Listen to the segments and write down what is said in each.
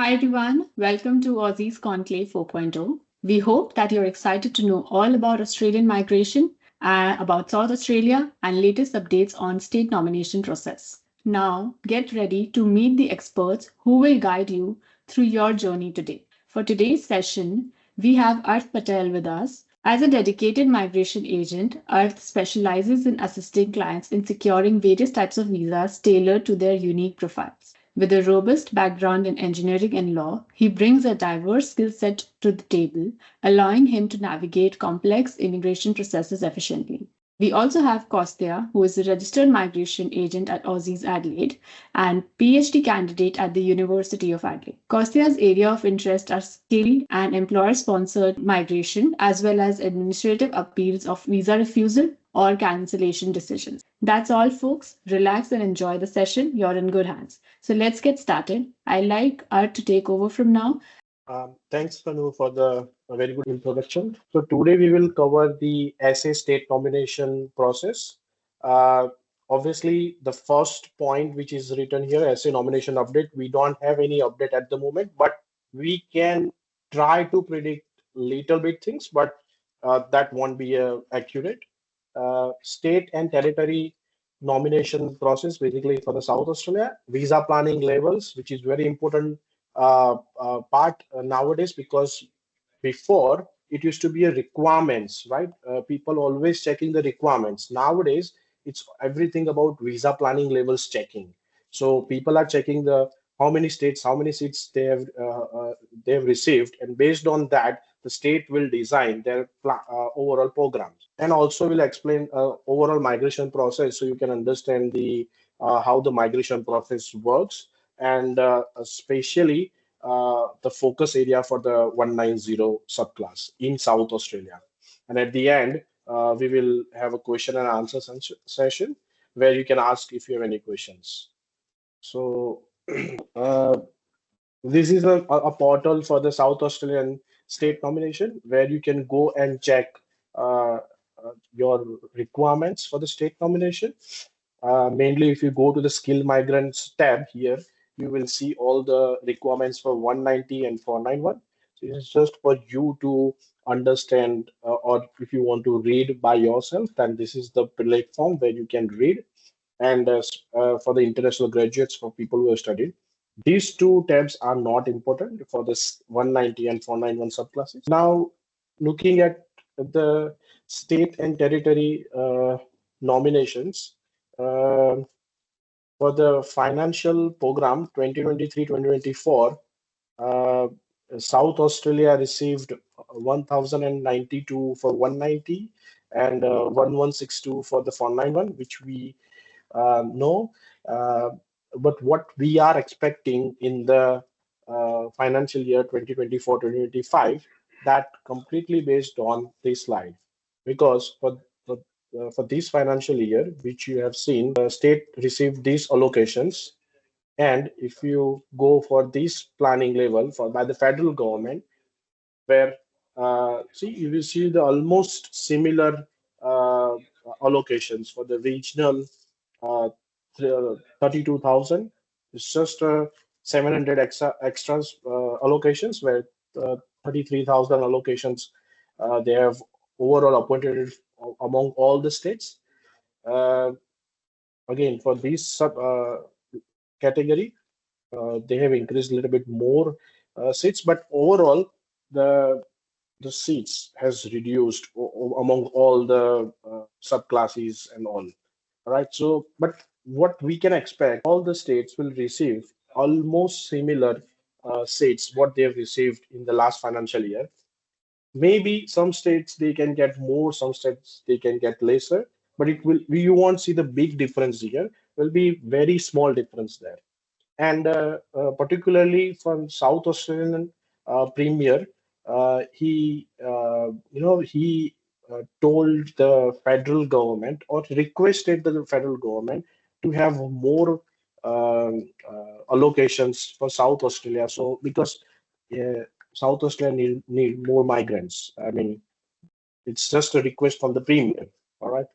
Hi everyone, welcome to Aussizz Conclave 4.0. We hope that you're excited to know all about Australian migration, about South Australia, and latest updates on state nomination process. Now, get ready to meet the experts who will guide you through your journey today. For today's session, we have Arth Patel with us. As a dedicated migration agent, Arth specializes in assisting clients in securing various types of visas tailored to their unique profiles. With a robust background in engineering and law, he brings a diverse skill set to the table, allowing him to navigate complex immigration processes efficiently. We also have Kostya, who is a registered migration agent at Aussizz Adelaide and PhD candidate at the University of Adelaide. Kostya's area of interest are skilled and employer-sponsored migration, as well as administrative appeals of visa refusal or cancellation decisions. That's all, folks. Relax and enjoy the session. You're in good hands. So let's get started. I like Art to take over from now. Thanks, Kanu, for the very good introduction. So today we will cover the SA state nomination process. Obviously, the first point which is written here, SA nomination update, we don't have any update at the moment, but we can try to predict little bit things, but that won't be accurate. State and territory nomination process, basically for the South Australia, visa planning levels, which is very important part nowadays, because before it used to be a requirements, right? People always checking the requirements. Nowadays, it's everything about visa planning levels checking. So people are checking the how many states, how many seats they have received, and based on that, the state will design their overall programs, and also will explain overall migration process, so you can understand the how the migration process works, and especially the focus area for the 190 subclass in South Australia. And at the end, we will have a question and answer session where you can ask if you have any questions. So this is a portal for the South Australian state nomination where you can go and check your requirements for the state nomination. Mainly, if you go to the skill migrants tab here, you will see all the requirements for 190 and 491. So it's just for you to understand, or if you want to read by yourself, then this is the platform where you can read. And for the international graduates, for people who have studied, these two tabs are not important for this 190 and 491 subclasses. Now, looking at the state and territory nominations, for the financial program 2023-2024, South Australia received 1,092 for 190 and 1,162 for the 491, which we know. But what we are expecting in the financial year 2024-2025, that completely based on this slide, because for this financial year, which you have seen, the state received these allocations. And if you go for this planning level by the federal government, where see, you will see the almost similar allocations for the regional 32,000. It's just 700 extras allocations, where 33,000 allocations they have overall appointed among all the states. Again, for this sub category, they have increased a little bit more seats, but overall the seats has reduced among all the subclasses and all. Right. So, but what we can expect, all the states will receive almost similar seats what they have received in the last financial year. Maybe some states they can get more, some states they can get lesser, but it will, you won't see the big difference here. Will be very small difference there. And particularly from South Australian Premier, he he told the federal government, or requested the federal government, to have more allocations for South Australia. So because South Australia need more migrants. I mean, it's just a request from the Premier. All right.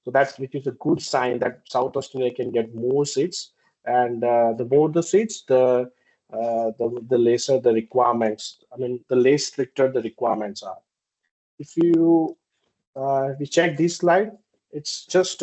So that's which is a good sign that South Australia can get more seats, and the more the seats, the lesser the requirements. I mean, the less stricter the requirements are. If you we check this slide, it's just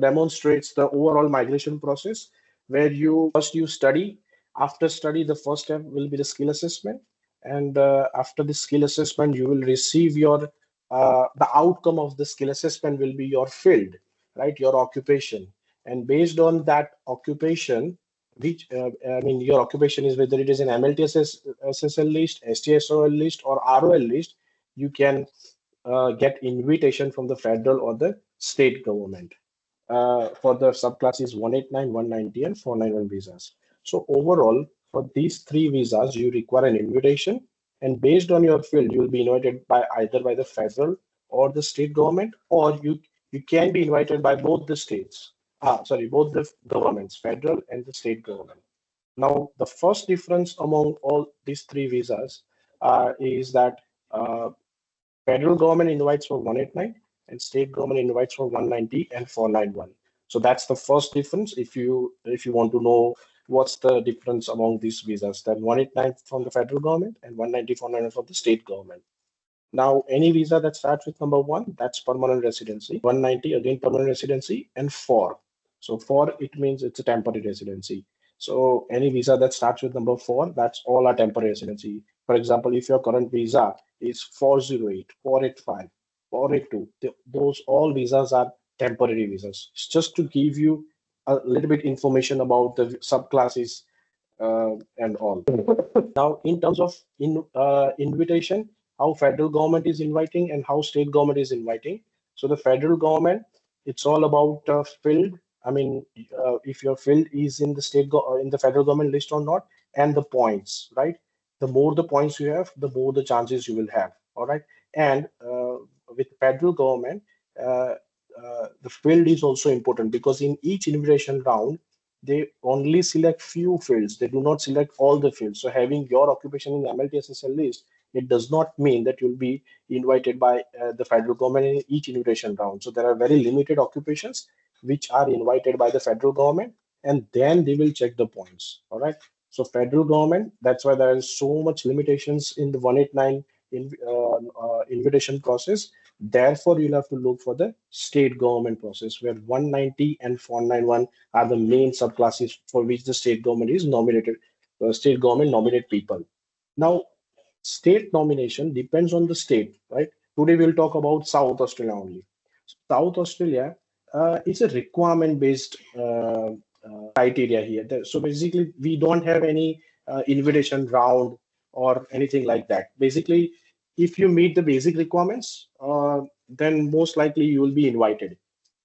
demonstrates the overall migration process where you first you study. After study, the first step will be the skill assessment, and after the skill assessment, you will receive your the outcome of the skill assessment will be your field, right? Your occupation, and based on that occupation, which I mean, your occupation is whether it is an MLTS SSL list, STSOL list, or ROL list, you can get invitation from the federal or the state government for the subclasses 189, 190, and 491 visas. So overall, for these three visas, you require an invitation, and based on your field, you will be invited by either by the federal or the state government, or you can be invited by both the states. Both the governments, federal and the state government. Now, the first difference among all these three visas is that federal government invites for 189 and state government invites for 190 and 491. So that's the first difference. If you want to know what's the difference among these visas, then 189 from the federal government and 190, 491 from the state government. Now, any visa that starts with number 1, that's permanent residency. 190, again, permanent residency. And 4. So 4, it means it's a temporary residency. So any visa that starts with number 4, that's all a temporary residency. For example, if your current visa is 408, 485, 482, those all visas are temporary visas. It's just to give you a little bit information about the subclasses and all. Now, in terms of invitation, how federal government is inviting and how state government is inviting. So the federal government, it's all about field. I mean, if your field is in the in the federal government list or not, and the points, right? The more the points you have, the more the chances you will have. All right. And with federal government, the field is also important because in each invitation round, they only select few fields. They do not select all the fields. So having your occupation in the MLTSSL list, it does not mean that you'll be invited by the federal government in each invitation round. So there are very limited occupations which are invited by the federal government, and then they will check the points. All right. So federal government, that's why there is so much limitations in the 189 invitation process. Therefore, you'll have to look for the state government process where 190 and 491 are the main subclasses for which the state government is nominated. State government nominate people. Now, state nomination depends on the state, right? Today we'll talk about South Australia only. South Australia is a requirement-based criteria here. So basically, we don't have any invitation round or anything like that. Basically, if you meet the basic requirements, then most likely you will be invited.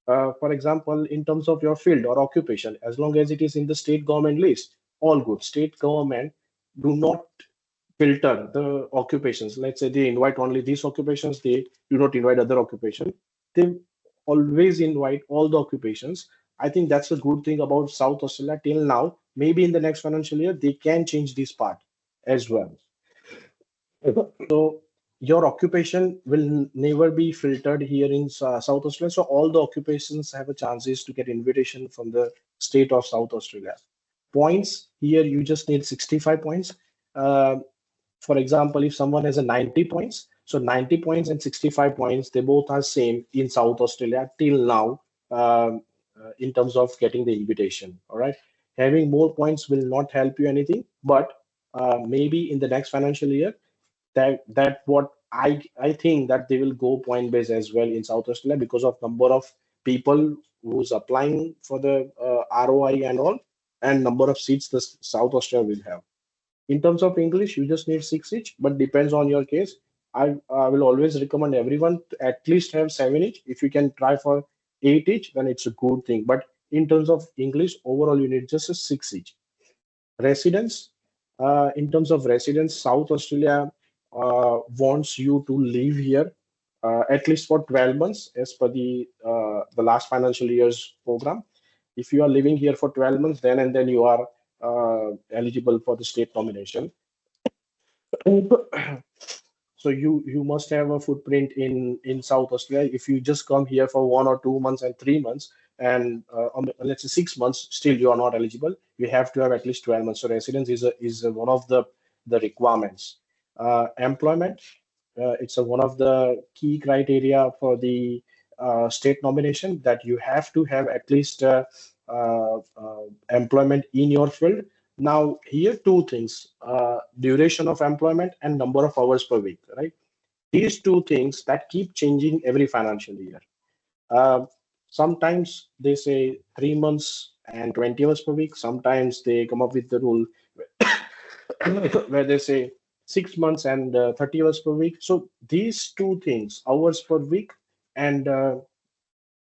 For example, in terms of your field or occupation, as long as it is in the state government list, all good. State government do not filter the occupations. Let's say they invite only these occupations, they do not invite other occupation. They always invite all the occupations. I think that's a good thing about South Australia till now. Maybe in the next financial year, they can change this part as well. So your occupation will never be filtered here in South Australia. So all the occupations have a chances to get invitation from the state of South Australia. Points here, you just need 65 points. For example, if someone has a 90 points, so 90 points and 65 points, they both are same in South Australia till now in terms of getting the invitation. All right. Having more points will not help you anything, but maybe in the next financial year, that what I think that they will go point based as well in South Australia because of number of people who's applying for the ROI and all, and number of seats the South Australia will have. In terms of English, you just need 6 each, but depends on your case. I will always recommend everyone to at least have 7 each. If you can try for 8 each, then it's a good thing. But in terms of English, overall, you need just a 6 each. Residence, in terms of residence, South Australia wants you to live here at least for 12 months as per the last financial year's program. If you are living here for 12 months, then you are eligible for the state nomination. So you must have a footprint in South Australia. If you just come here for 1 or 2 months and 3 months, and let's say 6 months, still you are not eligible. You have to have at least 12 months. So residence is one of the requirements. Employment, it's one of the key criteria for the state nomination, that you have to have at least employment in your field. Now, here two things: duration of employment and number of hours per week, right? These two things that keep changing every financial year. Uh, Sometimes they say 3 months and 20 hours per week. Sometimes they come up with the rule where they say 6 months and 30 hours per week. So these two things, hours per week and the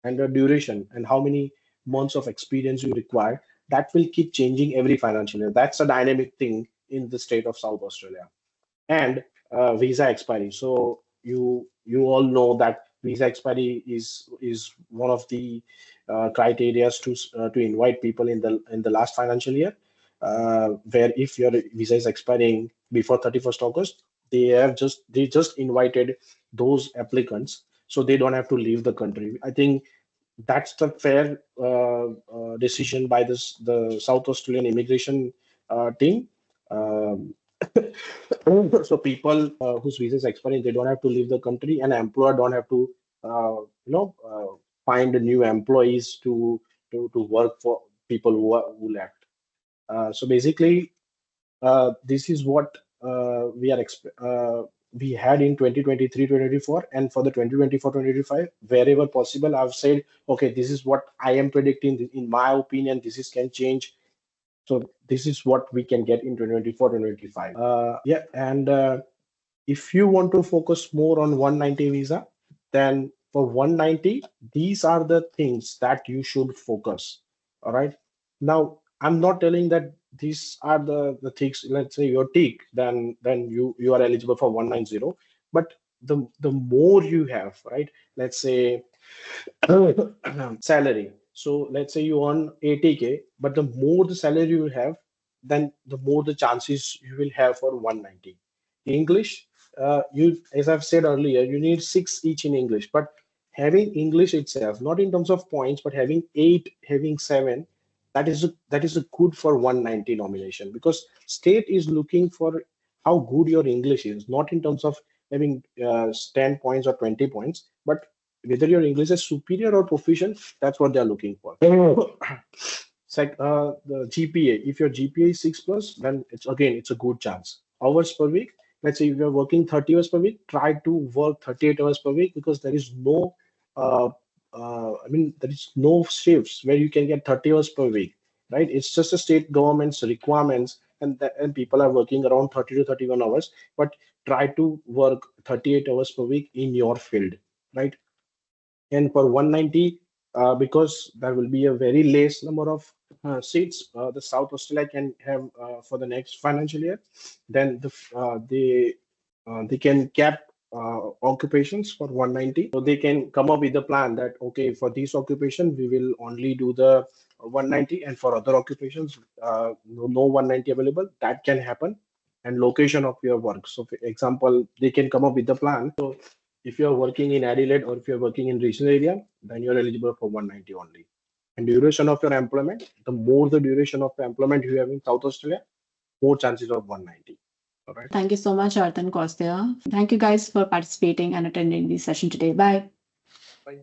duration and how many months of experience you require, that will keep changing every financial year. That's a dynamic thing in the state of South Australia. And visa expiry. So you all know that visa expiry is one of the criteria to invite people in the last financial year, where if your visa is expiring before 31st August, they just invited those applicants so they don't have to leave the country. I think that's the fair decision by the South Australian immigration team. Um, so people whose visa is expiring, they don't have to leave the country, and employer don't have to find new employees to work for people who left. So basically, this is what we had in 2023-2024, and for the 2024-2025, wherever possible, I've said, okay, this is what I am predicting. In my opinion, this can change. So this is what we can get in 2024-2025. Yeah, and if you want to focus more on 190 visa, then for 190, these are the things that you should focus. All right. Now, I'm not telling that these are the things. Let's say you're TIC, then you are eligible for 190. But the more you have, right? Let's say salary. So let's say you earn 80K, but the more the salary you have, then the more the chances you will have for 190. English, as I've said earlier, you need 6 each in English, but having English itself, not in terms of points, but having 8, having 7, that is a good for 190 nomination, because state is looking for how good your English is, not in terms of having 10 points or 20 points, but whether your English is superior or proficient. That's what they're looking for. The GPA, if your GPA is 6+, then it's a good chance. Hours per week, let's say if you're working 30 hours per week, try to work 38 hours per week, because there is no there is no shifts where you can get 30 hours per week, right? It's just a state government's requirements, and people are working around 30 to 31 hours, but try to work 38 hours per week in your field, right? And for 190, because there will be a very less number of seats, the South Australia can have for the next financial year, then they can cap occupations for 190. So they can come up with a plan that, okay, for this occupation, we will only do the 190, and for other occupations, no 190 available. That can happen. And location of your work. So for example, they can come up with the plan. So if you're working in Adelaide or if you're working in regional area, then you're eligible for 190 only. And duration of your employment, the more the duration of employment you have in South Australia, more chances of 190. All right. Thank you so much, Arth and Kostya. Thank you guys for participating and attending this session today. Bye. Bye.